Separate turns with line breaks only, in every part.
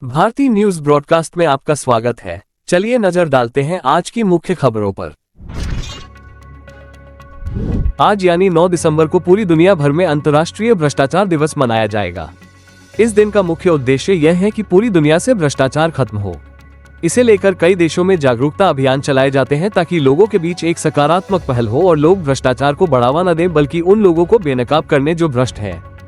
भारतीय news broadcast में आपका स्वागत है। चलिए नजर डालते हैं आज की मुख्य खबरों पर। आज यानी 9 दिसंबर को पूरी दुनिया भर में अंतर्राष्ट्रीय भ्रष्टाचार दिवस मनाया जाएगा। इस दिन का मुख्य उद्देश्य यह है कि पूरी दुनिया से भ्रष्टाचार खत्म हो। इसे लेकर कई देशों में जागरूकता अभियान चलाए जाते हैं ताकि लोगों के बीच एक सकारात्मक पहल हो और लोग भ्रष्टाचार को बढ़ावा न दें बल्कि उन लोगों को बेनकाब करने जो भ्रष्ट हैं।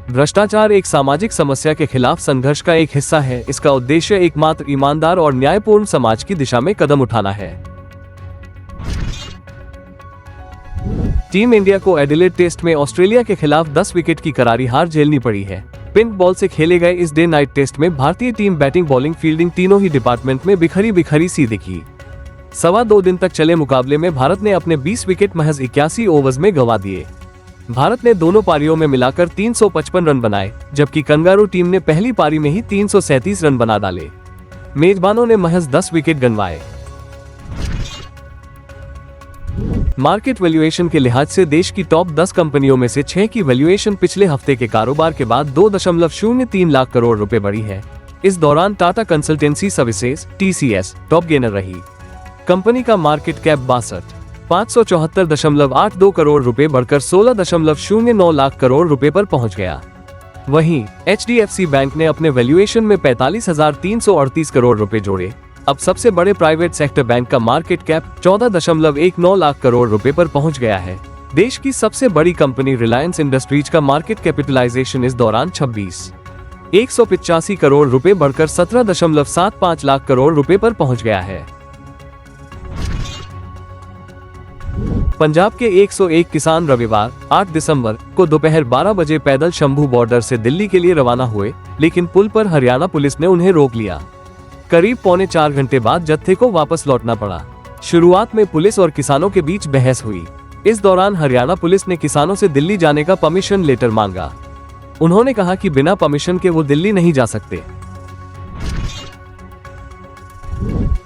भ्रष्टाचार एक सामाजिक समस्या के खिलाफ संघर्ष का एक हिस्सा है। इसका उद्देश्य एकमात्र ईमानदार और न्यायपूर्ण समाज की दिशा में कदम उठाना है। टीम इंडिया को एडिलेड टेस्ट में ऑस्ट्रेलिया के खिलाफ 10 विकेट की करारी हार झेलनी पड़ी है। पिंक बॉल से खेले गए इस डे नाइट टेस्ट में भारतीय टीम बैटिंग, बॉलिंग, फील्डिंग तीनों ही डिपार्टमेंट में बिखरी सी दिखी। 2.25 दिन तक चले मुकाबले में भारत ने अपने 20 विकेट महज 81 ओवर्स में गंवा दिए। भारत ने दोनों पारियों में मिलाकर 355 रन बनाए, जबकि कंगारू टीम ने पहली पारी में ही 337 रन बना डाले। मेजबानों ने महज 10 विकेट गंवाए। मार्केट वैल्यूएशन के लिहाज से देश की टॉप 10 कंपनियों में से 6 की वैल्यूएशन पिछले हफ्ते के कारोबार के बाद 2.03 लाख करोड़ रुपए बढ़ी है। इस दौरान Tata consultancy services (TCS) top gainer रही। कंपनी का मार्केट कैप 574.82 करोड़ रुपए बढ़कर 16.09 लाख करोड़ रुपए पर पहुंच गया। वहीं HDFC बैंक ने अपने वैल्यूएशन में 45,338 करोड़ रुपए जोड़े। अब सबसे बड़े प्राइवेट सेक्टर बैंक का मार्केट कैप 14.19 लाख करोड़ रुपए पर पहुंच गया है। देश की सबसे बड़ी कंपनी रिलायंस इंडस्ट्रीज का मार्केट कैपिटलाइजेशन इस दौरान 26,185 करोड़ रुपए बढ़कर 17.75 लाख करोड़ रुपए पर पहुंच गया है। पंजाब के 101 किसान रविवार 8 दिसंबर को दोपहर 12 बजे पैदल शंभू बॉर्डर से दिल्ली के लिए रवाना हुए, लेकिन पुल पर हरियाणा पुलिस ने उन्हें रोक लिया। करीब 3.25 घंटे बाद जत्थे को वापस लौटना पड़ा। शुरुआत में पुलिस और किसानों के बीच बहस हुई। इस दौरान हरियाणा पुलिस ने किसानों से दिल्ली जाने का परमिशन लेटर मांगा। उन्होंने कहा कि बिना परमिशन के वो दिल्ली नहीं जा सकते।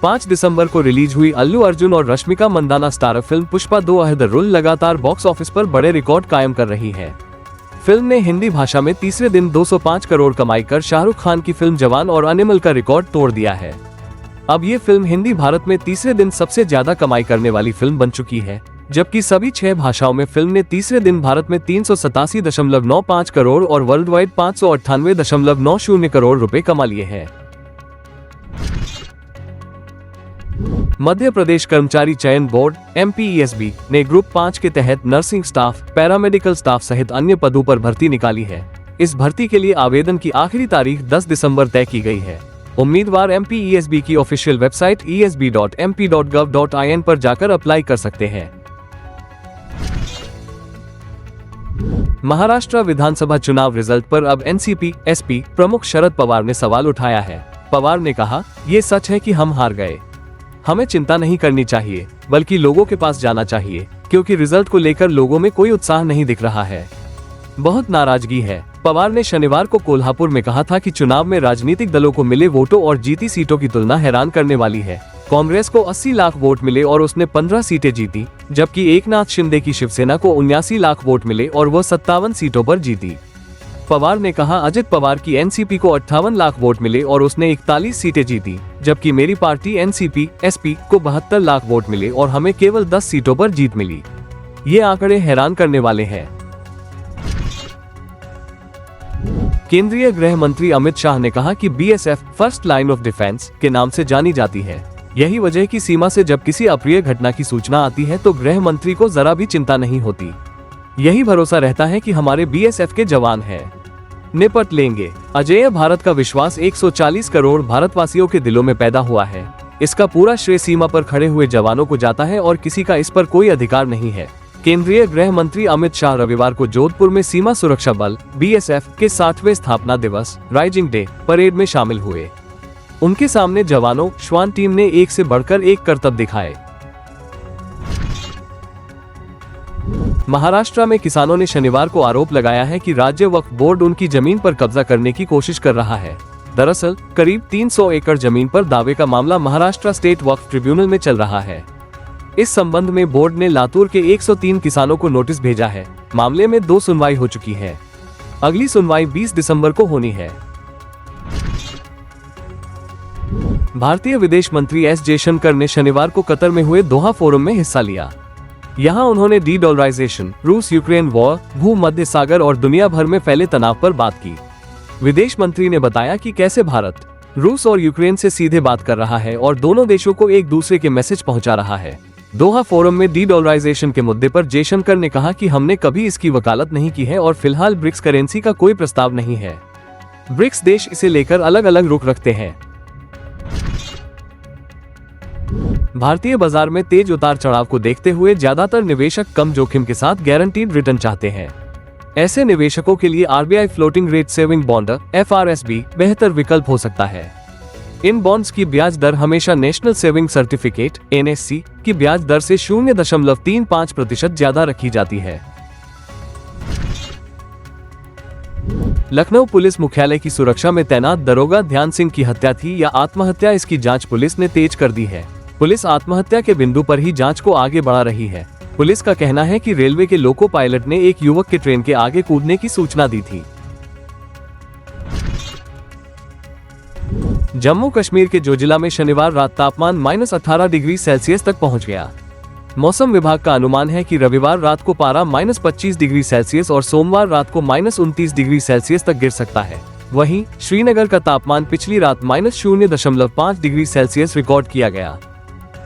5 दिसंबर को रिलीज हुई अल्लू अर्जुन और Rashmika Mandanna starrer film Pushpa 2 a rule लगातार बॉक्स ऑफिस पर बड़े रिकॉर्ड कायम कर रही है। फिल्म ने हिंदी भाषा में तीसरे दिन 205 करोड़ कमाई कर शाहरुख खान की फिल्म जवान और एनिमल का रिकॉर्ड तोड़ दिया है। अब ये फिल्म हिंदी भारत में तीसरे दिन सबसे ज्यादा कमाई करने वाली फिल्म बन चुकी है, जबकि सभी 6 भाषाओं में फिल्म ने तीसरे दिन भारत में 387.95 करोड़ और वर्ल्ड वाइड 598.90 करोड़ रुपए कमा लिए हैं। मध्य प्रदेश कर्मचारी चयन बोर्ड (MPESB) ने ग्रुप 5 के तहत नर्सिंग स्टाफ, पैरामेडिकल स्टाफ सहित अन्य पदों पर भर्ती निकाली है। इस भर्ती के लिए आवेदन की आखिरी तारीख 10 दिसंबर तय की गई है। उम्मीदवार MPESB की ऑफिशियल वेबसाइट esb.mp.gov.in पर जाकर अप्लाई कर सकते हैं। महाराष्ट्र विधानसभा चुनाव रिजल्ट पर अब NCP SP प्रमुख शरद पवार ने सवाल उठाया है। पवार ने कहा, ये सच है कि हम हार गए। हमें चिंता नहीं करनी चाहिए, बल्कि लोगों के पास जाना चाहिए, क्योंकि रिजल्ट को लेकर लोगों में कोई उत्साह नहीं दिख रहा है। बहुत नाराजगी है। पवार ने शनिवार को कोल्हापुर में कहा था कि चुनाव में राजनीतिक दलों को मिले वोटों और जीती सीटों की तुलना हैरान करने वाली है। कांग्रेस को 80 लाख वोट मिले और उसने 15 सीटें जीती, जबकि एकनाथ शिंदे की शिवसेना को 79 लाख वोट मिले और वह 57 सीटों पर जीती। पवार ने कहा, अजित पवार की NCP को 58 लाख वोट मिले और उसने 41 सीटें जीती, जबकि मेरी पार्टी NCP SP को 72 लाख वोट मिले और हमें केवल 10 सीटों पर जीत मिली। ये आंकड़े हैरान करने वाले हैं। केंद्रीय गृह मंत्री अमित शाह ने कहा कि BSF first line of defence के नाम से जानी जाती है। यही वजह की सीमा से जब किसी अप्रिय घटना की सूचना आती है तो गृह मंत्री को जरा भी चिंता नहीं होती। यही भरोसा रहता है कि हमारे BSF के जवान हैं, निपट लेंगे। अजेय भारत का विश्वास 140 करोड़ भारतवासियों के दिलों में पैदा हुआ है। इसका पूरा श्रेय सीमा पर खड़े हुए जवानों को जाता है और किसी का इस पर कोई अधिकार नहीं है। केंद्रीय गृह मंत्री अमित शाह रविवार को जोधपुर में सीमा सुरक्षा बल BSF के 60वें स्थापना दिवस राइजिंग डे परेड में शामिल हुए। उनके सामने जवानों श्वान टीम ने एक से बढ़कर एक करतब दिखाए। महाराष्ट्र में किसानों ने शनिवार को आरोप लगाया है कि राज्य वक्फ बोर्ड उनकी जमीन पर कब्जा करने की कोशिश कर रहा है। दरअसल करीब 300 एकड़ जमीन पर दावे का मामला महाराष्ट्र स्टेट वक्फ ट्रिब्यूनल में चल रहा है। इस संबंध में बोर्ड ने लातूर के 103 किसानों को नोटिस भेजा है। मामले में 2 सुनवाई हो चुकी है। अगली सुनवाई 20 दिसंबर को होनी है। भारतीय विदेश मंत्री एस जयशंकर ने शनिवार को कतर में हुए दोहा फोरम में हिस्सा लिया। यहाँ उन्होंने डी-डॉलराइजेशन, रूस यूक्रेन वॉर, भूमध्य सागर और दुनिया भर में फैले तनाव पर बात की। विदेश मंत्री ने बताया कि कैसे भारत रूस और यूक्रेन से सीधे बात कर रहा है और दोनों देशों को एक दूसरे के मैसेज पहुंचा रहा है। दोहा फोरम में डी-डॉलराइजेशन के मुद्दे पर जयशंकर ने कहा कि हमने कभी इसकी वकालत नहीं की है और फिलहाल ब्रिक्स करेंसी का कोई प्रस्ताव नहीं है। ब्रिक्स देश इसे लेकर अलग अलग रुख रखते हैं। भारतीय बाजार में तेज उतार चढ़ाव को देखते हुए ज्यादातर निवेशक कम जोखिम के साथ गारंटीड रिटर्न चाहते हैं। ऐसे निवेशकों के लिए RBI floating rate saving bond (FRSB) बेहतर विकल्प हो सकता है। इन बॉन्ड्स की ब्याज दर हमेशा नेशनल सेविंग सर्टिफिकेट (NSC) की ब्याज दर से 0.35% ज्यादा रखी जाती है। लखनऊ पुलिस मुख्यालय की सुरक्षा में तैनात दरोगा ध्यान सिंह की हत्या थी या आत्महत्या, इसकी जांच पुलिस ने तेज कर दी है। पुलिस आत्महत्या के बिंदु पर ही जांच को आगे बढ़ा रही है। पुलिस का कहना है कि रेलवे के लोको पायलट ने एक युवक के ट्रेन के आगे कूदने की सूचना दी थी। जम्मू कश्मीर के जोजिला में शनिवार रात तापमान -18 डिग्री सेल्सियस तक पहुंच गया। मौसम विभाग का अनुमान है कि रविवार रात को पारा -25 डिग्री सेल्सियस और सोमवार रात को -29 डिग्री सेल्सियस तक गिर सकता है। वहीं श्रीनगर का तापमान पिछली रात -0.5 डिग्री सेल्सियस रिकॉर्ड किया गया।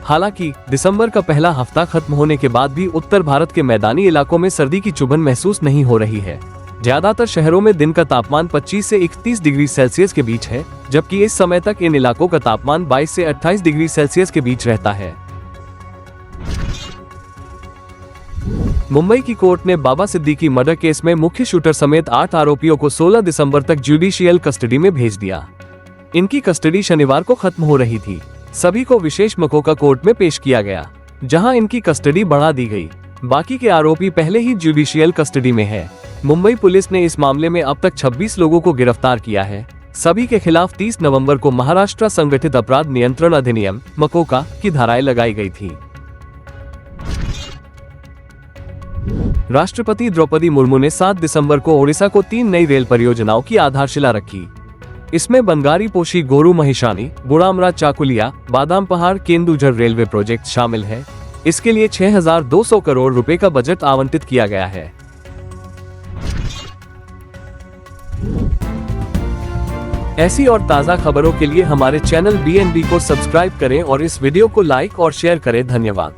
हालांकि दिसंबर का पहला हफ्ता खत्म होने के बाद भी उत्तर भारत के मैदानी इलाकों में सर्दी की चुभन महसूस नहीं हो रही है। ज्यादातर शहरों में दिन का तापमान 25 से 31 डिग्री सेल्सियस के बीच है, जबकि इस समय तक इन इलाकों का तापमान 22 से 28 डिग्री सेल्सियस के बीच रहता है। मुंबई की कोर्ट ने बाबा सिद्दीकी मर्डर केस में मुख्य शूटर समेत 8 आरोपियों को 16 दिसंबर तक जुडिशियल कस्टडी में भेज दिया। इनकी कस्टडी शनिवार को खत्म हो रही थी। सभी को विशेष मकोका कोर्ट में पेश किया गया, जहां इनकी कस्टडी बढ़ा दी गई। बाकी के आरोपी पहले ही जुडिशियल कस्टडी में है। मुंबई पुलिस ने इस मामले में अब तक 26 लोगों को गिरफ्तार किया है। सभी के खिलाफ 30 नवंबर को महाराष्ट्र संगठित अपराध नियंत्रण अधिनियम (मकोका) की धाराएं लगाई गई थी। राष्ट्रपति द्रौपदी मुर्मू ने 7 दिसंबर को ओडिशा को 3 नई रेल परियोजनाओं की आधारशिला रखी। इसमें बंगारी पोशी गोरू महिशानी, बुड़ामरा चाकुलिया, बादाम पहाड़ केंदुझर रेलवे प्रोजेक्ट शामिल है। इसके लिए 6,200 करोड़ रुपए का बजट आवंटित किया गया है। ऐसी और ताज़ा खबरों के लिए हमारे चैनल BNB को सब्सक्राइब करें और इस वीडियो को लाइक और शेयर करें। धन्यवाद।